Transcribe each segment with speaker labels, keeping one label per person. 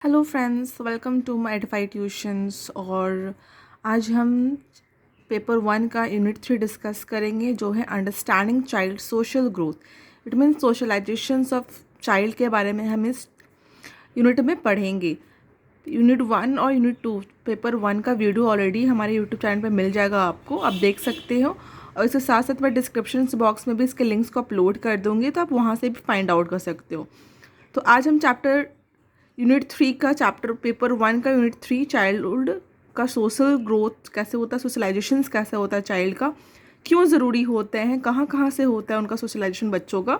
Speaker 1: Hello friends, welcome to my Edify Tuitions. और आज हम पेपर 1 का यूनिट 3 डिस्कस करेंगे, जो है understanding child social growth. It means socialisations of child के बारे में हम इस यूनिट में पढ़ेंगे। यूनिट 1 और यूनिट 2 पेपर 1 का वीडियो ऑलरेडी हमारे यूट्यूब चैनल पर मिल जाएगा, आपको आप देख सकते हो। और इसके साथ साथ मैं डिस्क्रिप्शन बॉक्स में भी इसके लिंक्स को अपलोड कर दूँगी, तो आप वहाँ से भी फाइंड आउट कर सकते हो। तो आज हम यूनिट 3 का चैप्टर पेपर 1 का यूनिट 3 चाइल्डहुड का सोशल ग्रोथ कैसे होता है, सोशलाइजेशन कैसे होता है चाइल्ड का, क्यों ज़रूरी होते हैं, कहाँ कहाँ से होता है उनका सोशलाइजेशन बच्चों का।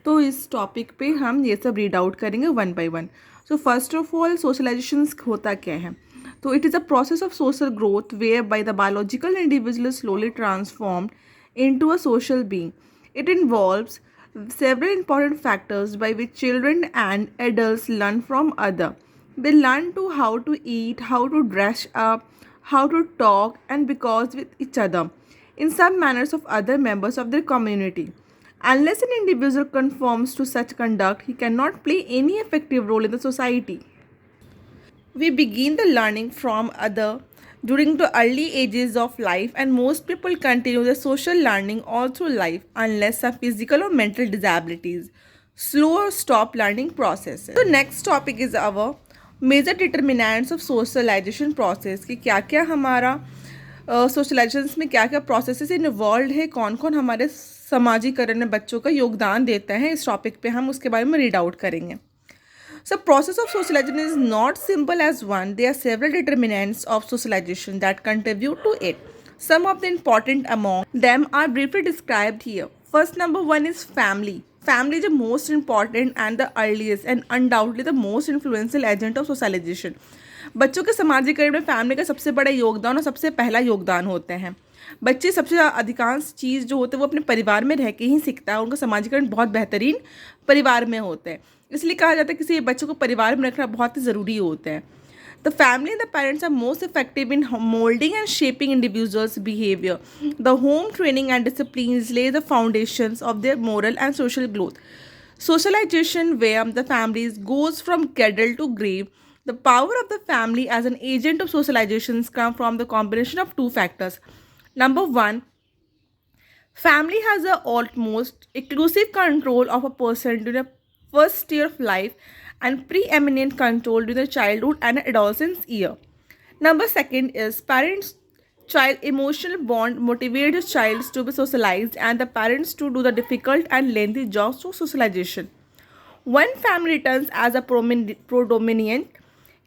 Speaker 1: तो इस टॉपिक पे हम ये सब रीड आउट करेंगे one by one. So first of all, socialisation होता क्या है? तो it is a process of social growth where by the biological individual slowly transformed into a social being. It involves several important factors by which children and adults learn from other. They learn to how to eat, how to dress up, how to talk and because with each other in some manners of other members of their community. Unless an individual conforms to such conduct, he cannot play any effective role in the society. We begin the learning from other during the early ages of life, and most people continue the social learning all through life unless some physical or mental disabilities slow or stop learning processes. The next topic is our major determinants of socialization process कि क्या क्या हमारा socialisation में क्या क्या processes involve है, कौन कौन हमारे समाजीकरण में बच्चों का योगदान देता है। इस टॉपिक पे हम उसके बारे में रीड आउट करेंगे। So, process of socialization is not simple as one. There are several determinants of socialization that contribute to it. Some of the important among them are briefly described here. First, number one is family. Family is the most important and the earliest and undoubtedly the most influential agent of socialization. बच्चों के सामाजिकरण में family का सबसे बड़ा योगदान और सबसे पहला योगदान होते हैं। बच्चे सबसे अधिकांश चीज़ जो होते हैं वो अपने परिवार में रह के ही सीखता है। उनका सामाजिकरण बहुत बेहतरीन परिवार में होते हैं, इसलिए कहा जाता है किसी बच्चों को परिवार में रखना बहुत ही ज़रूरी होता है। The family and the parents are most effective in moulding and shaping individuals behaviour. The home training and discipline lay the foundations of their moral and social growth. Socialization, where the families goes from cradle to grave. The power of the family as an agent of socializations come from the combination of two factors. Number one, family has the almost exclusive control of a person during the first year of life and preeminent control during the childhood and adolescence year. Number second is parents child emotional bond motivate the child to be socialized and the parents to do the difficult and lengthy jobs of socialization. One family returns as a predominant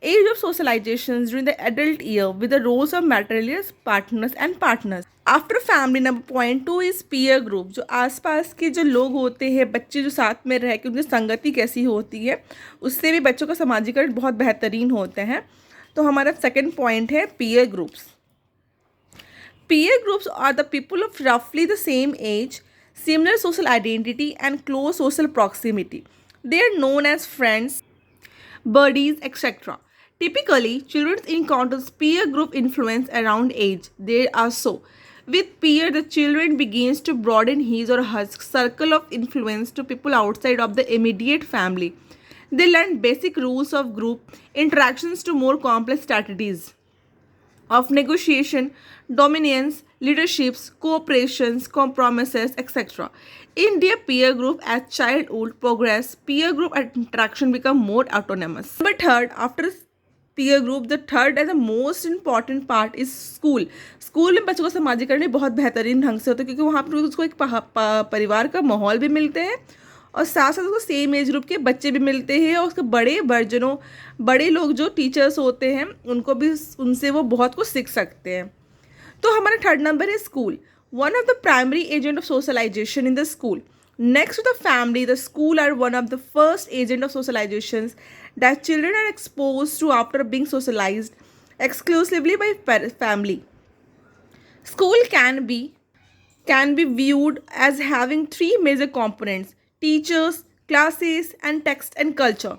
Speaker 1: age of socializations during the adult year with the roles of materials, partners and partners. After family, number point two is peer group. जो आसपास के जो लोग होते हैं, बच्चे जो साथ में रह के उनकी संगति कैसी होती है, उससे भी बच्चों का सामाजिकरण बहुत बेहतरीन होते हैं। तो हमारा सेकंड पॉइंट है peer groups. Peer groups are the people of roughly the same age, similar social identity and close social proximity. They are known as friends, buddies, etc. Typically, children encounter peer group influence around age. They are so. With peer, the children begins to broaden his or her circle of influence to people outside of the immediate family. They learn basic rules of group interactions to more complex strategies of negotiation, dominance, leaderships, cooperations, compromises, etc. In their peer group, as childhood progress, peer group interaction become more autonomous. Number third, after peer group, the third and the most important part is school. School में बच्चों का सामाजिकरण बहुत बेहतरीन ढंग से होता है, क्योंकि वहाँ पर उसको एक परिवार का माहौल भी मिलते हैं और साथ साथ उसको सेम एज ग्रुप के बच्चे भी मिलते हैं और उसके बड़े वर्जनों बड़े लोग जो टीचर्स होते हैं उनको भी उनसे वो बहुत कुछ सीख सकते हैं। तो हमारा थर्ड नंबर है school. One of the primary agent of socialisation in the school. Next to the family, the school are one of the first agent of socializations that children are exposed to after being socialized exclusively by family. School can be viewed as having three major components: teachers, classes, and text and culture.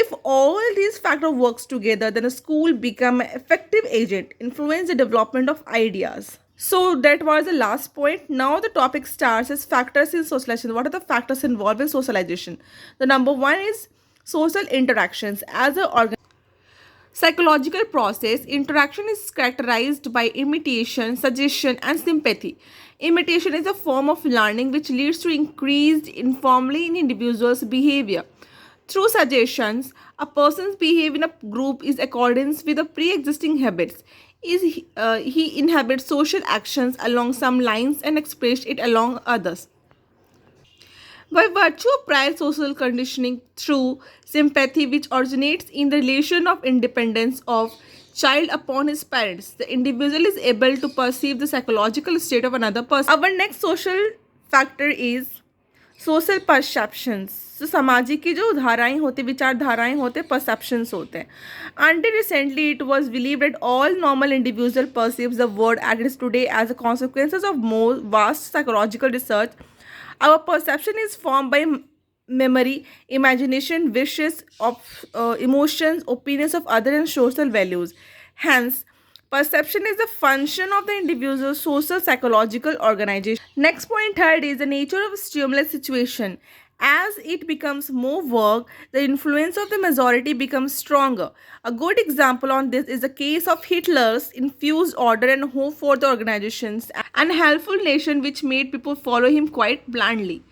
Speaker 1: If all these factors works together, then a school become an effective agent, influence the development of ideas. So that was the last point. Now the topic starts as factors in socialization. What are the factors involved in socialization? The number one is Social interactions as a psychological process, interaction is characterized by imitation, suggestion, and sympathy. Imitation is a form of learning which leads to increased informally in individuals' behavior. Through suggestions, a person's behavior in a group is accordance with the pre-existing habits. He inhabits social actions along some lines and expresses it along others. By virtue of prior social conditioning through sympathy, which originates in the relation of independence of child upon his parents, the individual is able to perceive the psychological state of another person. Our next social factor is social perceptions. तो सामाजिक की जो धाराएं होते विचारधाराएं होते perceptions होते हैं। Until recently it was believed that all normal individual perceives the world as it is today as a consequences of more vast psychological research. Our perception is formed by memory, imagination, wishes, emotions, opinions of others, and social values. Hence, perception is the function of the individual's social psychological organization. Next point third is the nature of stimulus situation. As it becomes more work, the influence of the majority becomes stronger. A good example on this is the case of Hitler's infused order and hope for the organizations and helpful nation which made people follow him quite blindly.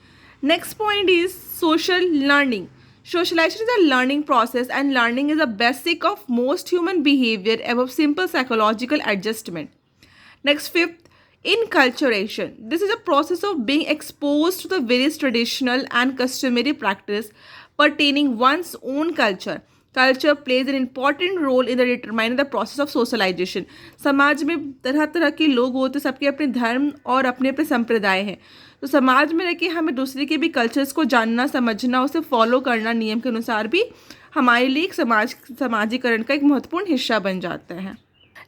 Speaker 1: Next point is social learning. Socialization is a learning process and learning is a basic of most human behavior above simple psychological adjustment. Next, fifth, inculturation. This is a process of being exposed to the various traditional and customary practice pertaining one's own culture. Culture plays an important role in the determining the process of socialization. समाज में तरह तरह के लोग होते हैं, सबके अपने धर्म और अपने अपने संप्रदाय हैं। तो समाज में रह के हमें दूसरे के भी कल्चर्स को जानना, समझना, उसे फॉलो करना नियम के अनुसार भी हमारे लिए एक समाजीकरण का एक महत्वपूर्ण हिस्सा बन जाता है.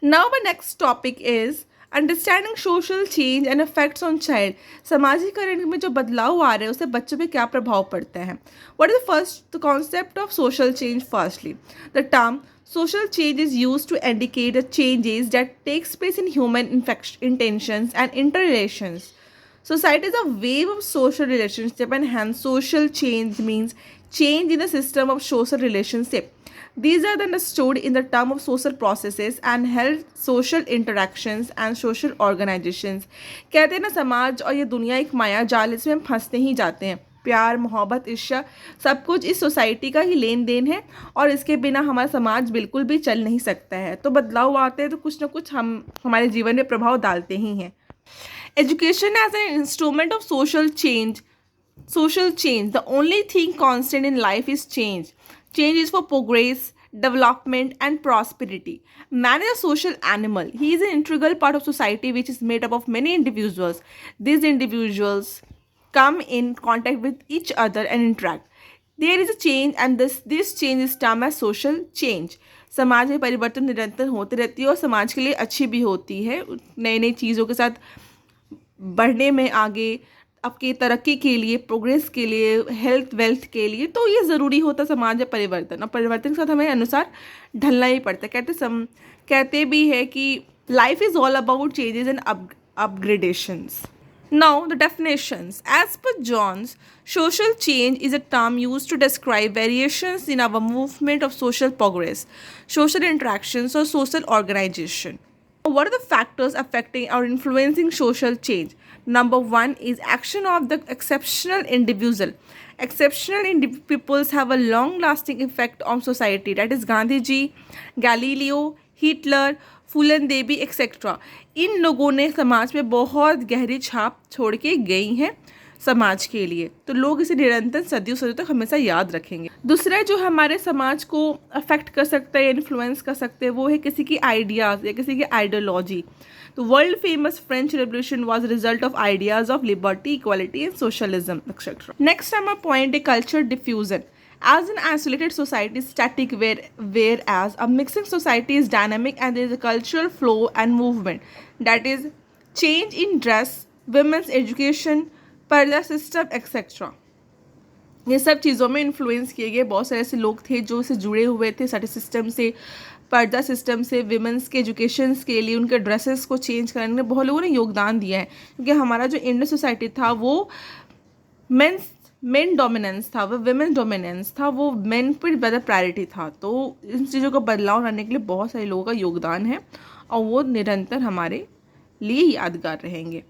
Speaker 1: Now my next topic is understanding social change and effects on child. समाजीकरण में जो बदलाव आ रहे हैं उससे बच्चों पे क्या प्रभाव पड़ता है. What is the first concept of social change. Firstly the term social change is used to indicate the changes that takes place in human intentions and interrelations. Society is a wave of social relationship and hence social change means change in the system of social relationship. These are understood in the term of social processes and health social interactions and social organizations. कहते हैं ना समाज और ये दुनिया एक माया जाल, इसमें हम फंसते ही जाते हैं. प्यार, मोहब्बत, ईर्ष्या सब कुछ इस सोसाइटी का ही लेन देन है और इसके बिना हमारा समाज बिल्कुल भी चल नहीं सकता है. तो बदलाव आते हैं तो कुछ ना कुछ हम हमारे जीवन में प्रभाव डालते ही हैं. Education as an instrument of social change. Social change. The only thing constant in life is change. Change is for progress, development, and prosperity. Man is a social animal. He is an integral part of society which is made up of many individuals. These individuals come in contact with each other and interact. There is a change and this change is termed as social change. समाज में परिवर्तन निरंतर होती रहती है और समाज के लिए अच्छी भी होती है. नई नई चीज़ों के साथ बढ़ने में आगे आपकी तरक्की के लिए, प्रोग्रेस के लिए, हेल्थ वेल्थ के लिए, तो ये ज़रूरी होता समाज में परिवर्तन. और परिवर्तन के साथ हमें अनुसार ढलना ही पड़ता है. कहते भी है कि life is all about changes and upgradations. Now, the definitions. As per Jones, social change is a term used to describe variations in our movement of social progress, social interactions, or social organization. What are the factors affecting or influencing social change? Number one is action of the exceptional individual. Exceptional peoples have a long-lasting effect on society. That is Gandhi ji, Galileo, Hitler, Phoolan Devi etcetera. इन लोगों ने समाज में बहुत गहरी छाप छोड़ के गई हैं समाज के लिए, तो लोग इसे निरंतर सदियों सदियों तक हमेशा याद रखेंगे. दूसरा जो हमारे समाज को अफेक्ट कर सकता है, इन्फ्लुएंस कर सकते हैं, वो है किसी की आइडियाज़ या किसी की आइडियोलॉजी. तो world famous French revolution was result of ideas of liberty, equality and socialism etcetera. Next हमारा पॉइंट है culture diffusion. As an isolated society is static, whereas a mixing society is dynamic and there is a cultural flow and movement. That is change in dress, women's education, पर्दा system etcetera. ये सब चीज़ों में influence किए गए बहुत सारे ऐसे लोग थे जो इससे जुड़े हुए थे. स्टडी सिस्टम से, पर्दा सिस्टम से, विमेंस के एजुकेशन के लिए उनके ड्रेसेस को चेंज करने में बहुत लोगों ने योगदान दिया है. क्योंकि हमारा जो इंडियन सोसाइटी था वो मेंस मेन डोमिनेंस था, वो विमेन डोमिनेंस था, वो मेन पर ज़्यादा प्रायोरिटी था। तो इन चीज़ों का बदलाव लाने के लिए बहुत सारे लोगों का योगदान है और वो निरंतर हमारे लिए यादगार रहेंगे।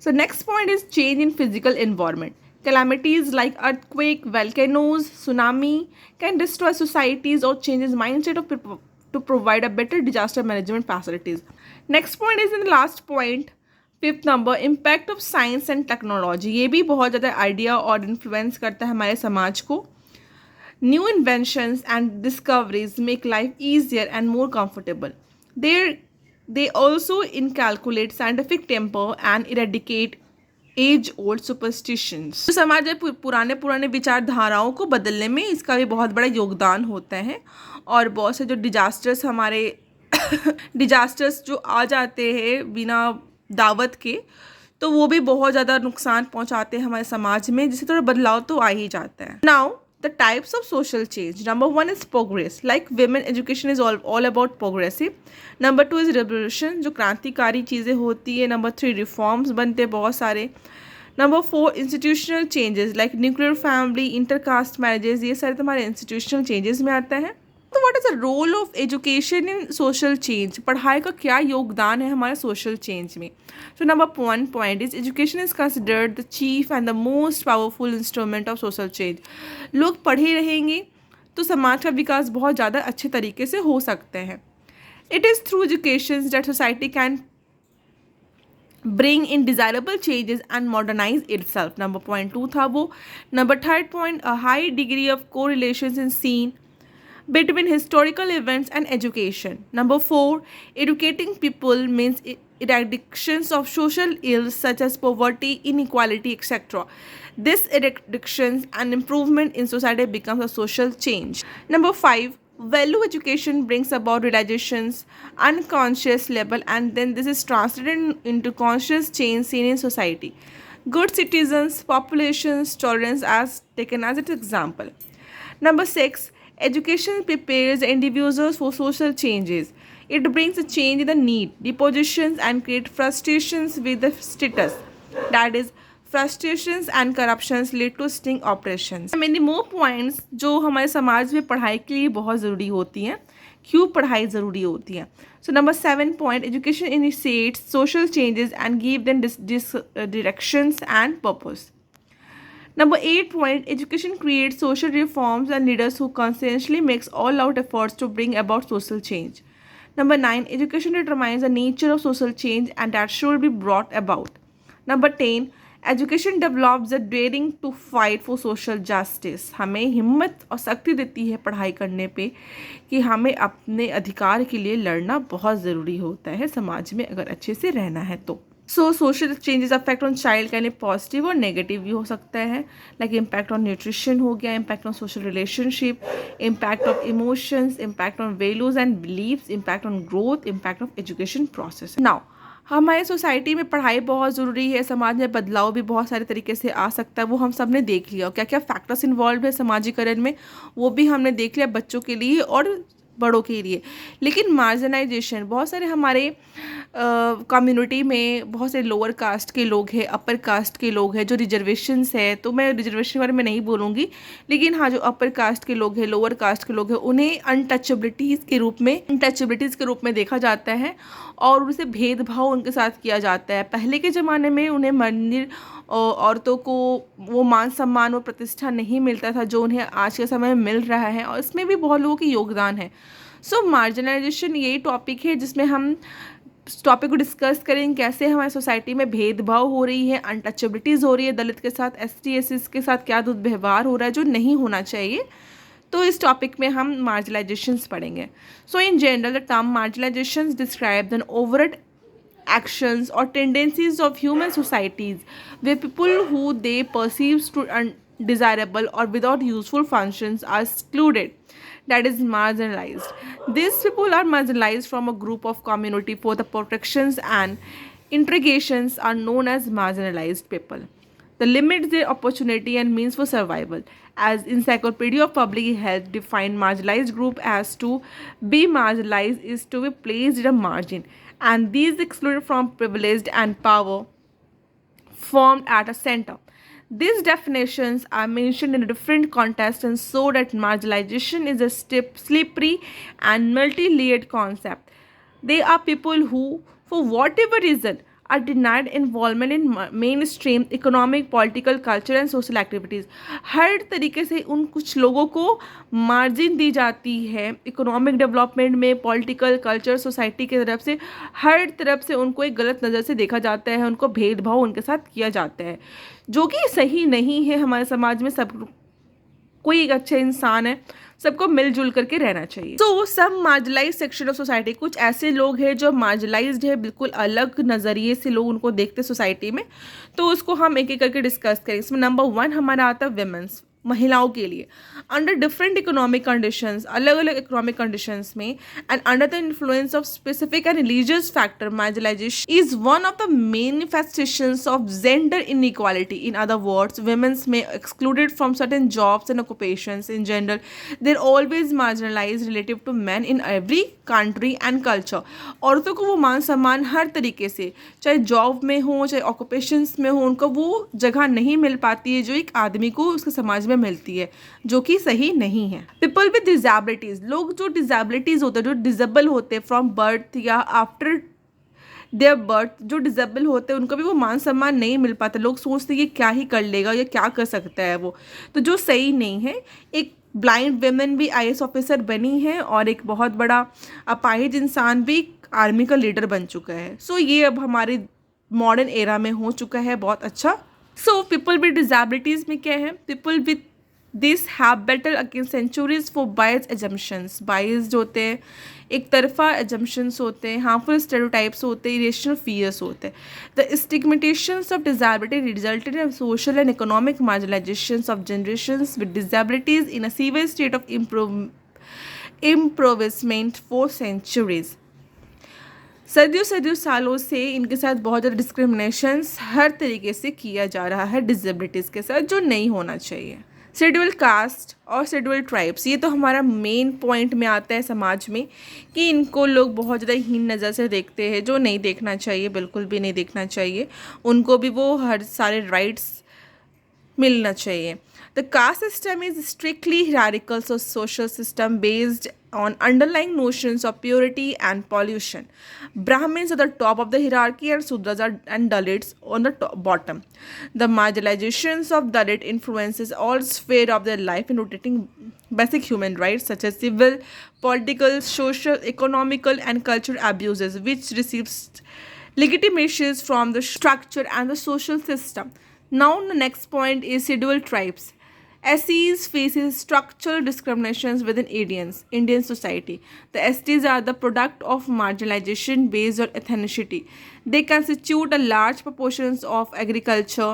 Speaker 1: So next point is change in physical environment. Calamities like earthquake, volcanoes, tsunami can destroy societies or changes mindset of people to provide a better disaster management facilities. Next point is in the last point, fifth number, impact of science and technology. ये भी बहुत ज़्यादा idea और influence करता है हमारे समाज को. New inventions and discoveries make life easier and more comfortable. They also inculcate scientific temper and eradicate age old superstitions. तो समाज में पुराने पुराने विचारधाराओं को बदलने में इसका भी बहुत बड़ा योगदान होता है. और बहुत से जो डिजास्टर्स हमारे डिजास्टर्स जो आ जाते हैं बिना दावत के, तो वो भी बहुत ज़्यादा नुकसान पहुंचाते हैं हमारे समाज में, जिससे थोड़ा बदलाव तो आ ही जाता है. Now the types of social change. Number 1 is progress, like women education is all about progressive. Number 2 is revolution, जो क्रांतिकारी चीज़ें होती है. नंबर 3 रिफॉर्म्स बनते हैं बहुत सारे. Number 4 institutional changes like nuclear family, intercaste marriages, ये सारे तुम्हारे इंस्टीट्यूशनल चेंजेस में आता है. तो what is the role of education in social change. पढ़ाई का क्या योगदान है हमारे सोशल चेंज में. So number 1 point is education is considered the chief and the most powerful instrument of social change. लोग पढ़े रहेंगे तो समाज का विकास बहुत ज़्यादा अच्छे तरीके से हो सकते हैं. It is through education that society can bring in desirable changes and modernize itself. Number point 2 था वो. Number 3 point, a high degree of correlations is seen between historical events and education. Number 4, educating people means eradications of social ills such as poverty, inequality, etc. This eradications and improvement in society becomes a social change. Number 5, value education brings about realizations unconscious level, and then this is translated into conscious change seen in society. Good citizens, populations, tolerance as taken as an example. Number 6, education prepares individuals for social changes. It brings a change in the need, dispositions, and create frustrations with the status. That is, frustrations and corruptions lead to sting operations. Many more points जो हमारे समाज में पढ़ाई के लिए बहुत ज़रूरी होती हैं. क्यों पढ़ाई ज़रूरी होती है. So number 7 point, education initiates social changes and give them directions and purpose. Number 8 point, education creates social reforms and leaders who conscientiously makes all out efforts to bring about social change. Number 9, education determines the nature of social change and that should be brought about. Number 10, education develops the daring to fight for social justice. हमें हिम्मत और शक्ति देती है पढ़ाई करने पे कि हमें अपने अधिकार के लिए लड़ना बहुत ज़रूरी होता है समाज में अगर अच्छे से रहना है तो. So social changes affect on child can positive और नेगेटिव भी हो सकता है. लाइक इम्पैक्ट ऑन न्यूट्रिशन हो गया, impact on social relationship, impact of emotions, impact on values and beliefs, impact on growth, impact of education process. Now हमारे society में पढ़ाई बहुत ज़रूरी है. समाज में बदलाव भी बहुत सारे तरीके से आ सकता है, वो हम सब ने देख लिया. और क्या क्या फैक्टर्स इन्वॉल्व है समाजीकरण में वो भी हमने देख लिया, बच्चों के लिए और बड़ों के लिए. लेकिन मार्जिनाइजेशन, बहुत सारे हमारे कम्युनिटी में बहुत से लोअर कास्ट के लोग हैं, अपर कास्ट के लोग हैं, जो रिजर्वेशंस है. तो मैं रिजर्वेशन के बारे में नहीं बोलूँगी, लेकिन हाँ जो अपर कास्ट के लोग हैं, लोअर कास्ट के लोग हैं, उन्हें अनटचेबिलिटीज़ के रूप में देखा जाता है और उनसे भेदभाव उनके साथ किया जाता है. पहले के ज़माने में उन्हें मंदिर औरतों को वो मान सम्मान और प्रतिष्ठा नहीं मिलता था जो उन्हें आज के समय में मिल रहा है, और इसमें भी बहुत लोगों की योगदान है. सो मार्जिनाइजेशन यही टॉपिक है जिसमें हम इस टॉपिक को डिस्कस करेंगे, कैसे हमारी सोसाइटी में भेदभाव हो रही है, अनटचेबिलिटीज़ हो रही है, दलित के साथ, ST SC के साथ क्या दुर्व्यवहार हो रहा है जो नहीं होना चाहिए. तो इस टॉपिक में हम मार्जिनाइजेशंस पढ़ेंगे. So in general the term marginalisations describe an overall actions or tendencies of human societies where people who they perceive to undesirable or without useful functions are excluded, that is marginalized. These people are marginalized from a group of community for the protections and integrations are known as marginalized people. The limits their opportunity and means for survival. As Encyclopedia of Public Health defined marginalized group as to be marginalized is to be placed at a margin, and these excluded from privileged and power formed at a center. These definitions are mentioned in a different context and show that marginalization is a slippery and multi-layered concept. They are people who, for whatever reason, are denied involvement in mainstream economic, political, cultural and social activities. हर तरीके से उन कुछ लोगों को margin दी जाती है economic development में, political, culture, society की तरफ से, हर तरफ से उनको एक गलत नज़र से देखा जाता है, उनको भेदभाव उनके साथ किया जाता है, जो कि सही नहीं है। हमारे समाज में सब कोई एक अच्छा इंसान है, सबको मिलजुल करके रहना चाहिए। सो सब मार्जिनलाइज सेक्शन ऑफ सोसाइटी, कुछ ऐसे लोग हैं जो मार्जिनलाइज्ड है, बिल्कुल अलग नज़रिए से लोग उनको देखते सोसाइटी में, तो उसको हम एक एक करके डिस्कस करें। इसमें नंबर 1 हमारा आता है विमेंस, महिलाओं के लिए। अंडर डिफरेंट इकोनॉमिक कंडीशंस, अलग अलग इकोनॉमिक कंडीशंस में, and under the influence of specific and religious factor, marginalisation is one of the manifestations of gender inequality. In other words, women may excluded from certain jobs and occupations. In general, they're always marginalized relative to men in every country and culture. औरतों को वो मान सम्मान हर तरीके से, चाहे job में हो, चाहे ऑक्यूपेशंस में हो, उनको वो जगह नहीं मिल पाती है जो एक आदमी को उसके समाज में मिलती है, जो कि सही नहीं है। पीपल विद डिजेबिलिटीज, लोग जो डिजेबिलिटीज होते हैं, जो डिजेबल होते हैं फ्रॉम बर्थ या आफ्टर देयर बर्थ, जो डिजेबल होते हैं उनको भी वो मान सम्मान नहीं मिल पाता। लोग सोचते हैं कि क्या ही कर लेगा या क्या कर सकता है वो, तो जो सही नहीं है। एक ब्लाइंड वेमेन भी आईएएस ऑफिसर बनी है और एक बहुत बड़ा अपाहिज इंसान भी आर्मी का लीडर बन चुका है। सो ये अब हमारे मॉडर्न एरा में हो चुका है, बहुत अच्छा। सो पीपल विद डिजेबिलिटीज़ में क्या है, people with this have battle against centuries for bias assumptions. Biased होते हैं, एक तरफा एजम्पशंस होते हैं, हार्मफुल स्टेरियोटाइप्स होते हैं, इरेशनल फियर्स होते हैं। The stigmatisations of disability resulted in social and economic marginalisations of generations with disabilities in a severe state of impoverishment for centuries. सदियों सदियों सालों से इनके साथ बहुत ज़्यादा डिस्क्रिमिनेशंस हर तरीके से किया जा रहा है डिसेबिलिटीज़ के साथ, जो नहीं होना चाहिए। शेड्यूल कास्ट और शेड्यूल ट्राइब्स, ये तो हमारा मेन पॉइंट में आता है समाज में, कि इनको लोग बहुत ज़्यादा हीन नज़र से देखते हैं, जो नहीं देखना चाहिए, बिल्कुल भी नहीं देखना चाहिए। उनको भी वो हर सारे राइट्स मिलना चाहिए। The caste system is strictly hierarchical social system based on underlying notions of purity and pollution. Brahmins are the top of the hierarchy and Sudras and Dalits on the bottom. The marginalizations of Dalit influences all sphere of their life in rotating basic human rights such as civil, political, social, economical and cultural abuses which receives legitimations from the structure and the social system. Now the next point is scheduled tribes. SCs faces structural discriminations within Indian society. The STs are the product of marginalization based on ethnicity. They constitute a large proportions of agriculture,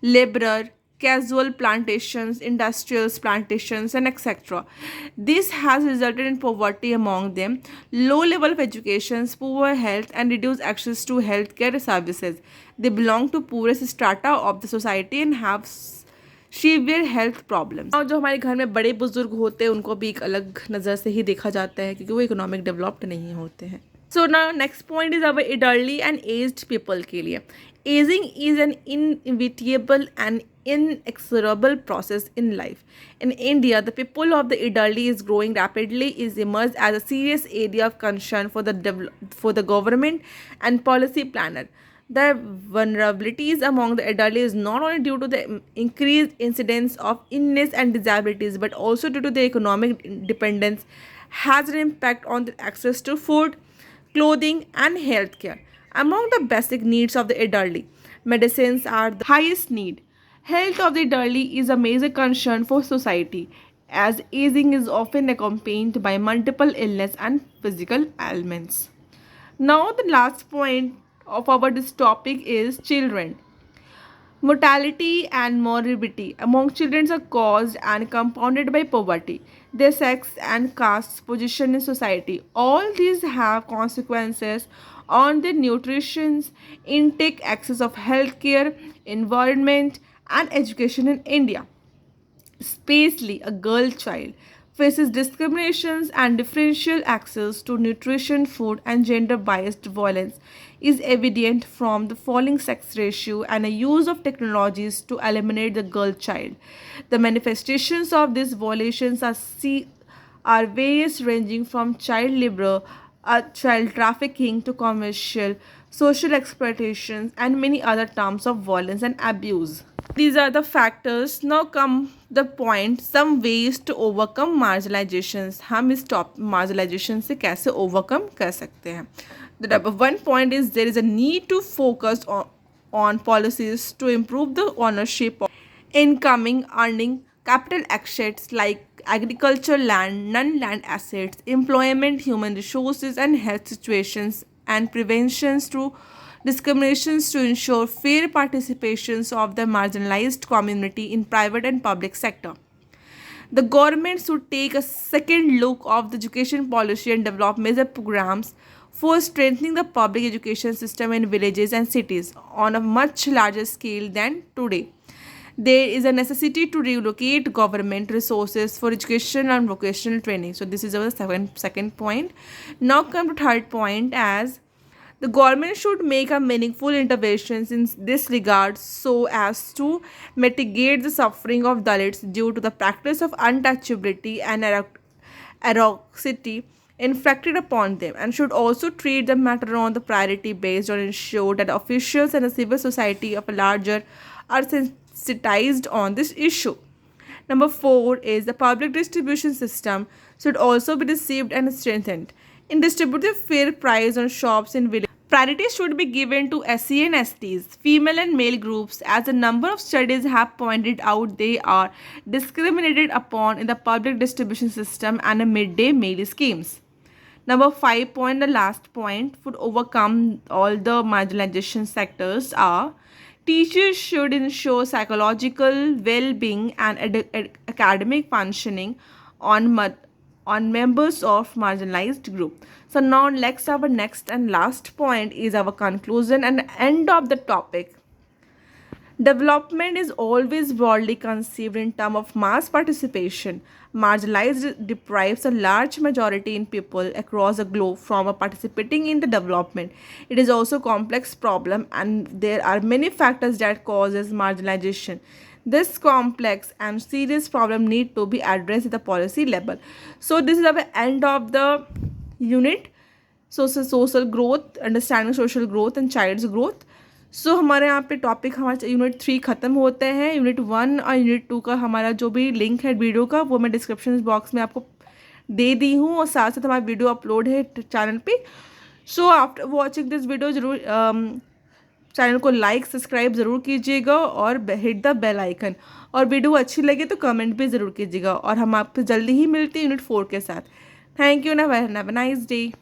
Speaker 1: laborer, casual plantations, industrial plantations, and etc. This has resulted in poverty among them, low level of education, poor health, and reduced access to healthcare services. They belong to poorest strata of the society and have severe health problems. और जो हमारे घर में बड़े बुजुर्ग होते हैं उनको भी एक अलग नज़र से ही देखा जाता है, क्योंकि वो इकोनॉमिक डेवलप्ड नहीं होते हैं। सो ना next point is our adultly and aged people के लिए। Ageing is an inevitable and inexorable process in life. In India, the people of the elderly is growing rapidly, is emerged as a serious area of concern for the government and policy planner. The vulnerabilities among the elderly is not only due to the increased incidence of illness and disabilities, but also due to the economic dependence has an impact on the access to food, clothing, and healthcare. Among the basic needs of the elderly, medicines are the highest need. Health of the elderly is a major concern for society, as aging is often accompanied by multiple illness and physical ailments. Now, the last point of our this topic is children. Mortality and morbidity among children are caused and compounded by poverty, their sex and caste position in society. All these have consequences on their nutrition, intake, access of healthcare, environment, and education in India. Especially a girl child faces discriminations and differential access to nutrition, food, and gender biased violence is evident from the falling sex ratio and a use of technologies to eliminate the girl child. The manifestations of these violations are various, ranging from child labor, child trafficking to commercial, social exploitations, and many other terms of violence and abuse. These are the factors. Now come the point, some ways to overcome marginalizations. हम इस top marginalization से कैसे overcome कर सकते हैं. The number one point is there is a need to focus on policies to improve the ownership of incoming earning capital assets like agriculture land, non-land assets, employment, human resources, and health situations, and preventions to discriminations to ensure fair participations of the marginalized community in private and public sector. The government should take a second look of the education policy and develop major programs for strengthening the public education system in villages and cities on a much larger scale than today. There is a necessity to relocate government resources for education and vocational training. So this is our second point. Now come to third point, as the government should make a meaningful interventions in this regard so as to mitigate the suffering of Dalits due to the practice of untouchability and arocity inflicted upon them, and should also treat the matter on the priority based on ensure that officials and the civil society of a larger are sensitized on this issue. Number 4 is the public distribution system should also be received and strengthened. In distributive fair price on shops in village, priority should be given to SC and STs, female and male groups, as a number of studies have pointed out they are discriminated upon in the public distribution system and the midday meal schemes. Number 5 point, the last point, would overcome all the marginalization sectors are teachers should ensure psychological well-being and academic functioning on members of marginalized group. So now next, our next and last point is our conclusion and end of the topic. Development is always broadly conceived in terms of mass participation. Marginalized deprives a large majority in people across the globe from participating in the development. It is also a complex problem, and there are many factors that causes marginalization. This complex and serious problem need to be addressed at the policy level. So this is the end of the unit, social growth, understanding social growth and child's growth. सो हमारे यहाँ पे topic हमारा unit 3 ख़त्म होते हैं. Unit 1 और unit 2 का हमारा जो भी लिंक है वीडियो का वो मैं डिस्क्रिप्शन बॉक्स में आपको दे दी हूँ, और साथ साथ हमारा वीडियो अपलोड है चैनल पे. So after watching this video ज़रूर चैनल को लाइक सब्सक्राइब ज़रूर कीजिएगा और हिट द बेल आइकन, और वीडियो अच्छी लगे तो कमेंट भी ज़रूर कीजिएगा. और हम आपसे जल्दी ही मिलते हैं यूनिट 4 के साथ. Thank you. Have a nice day.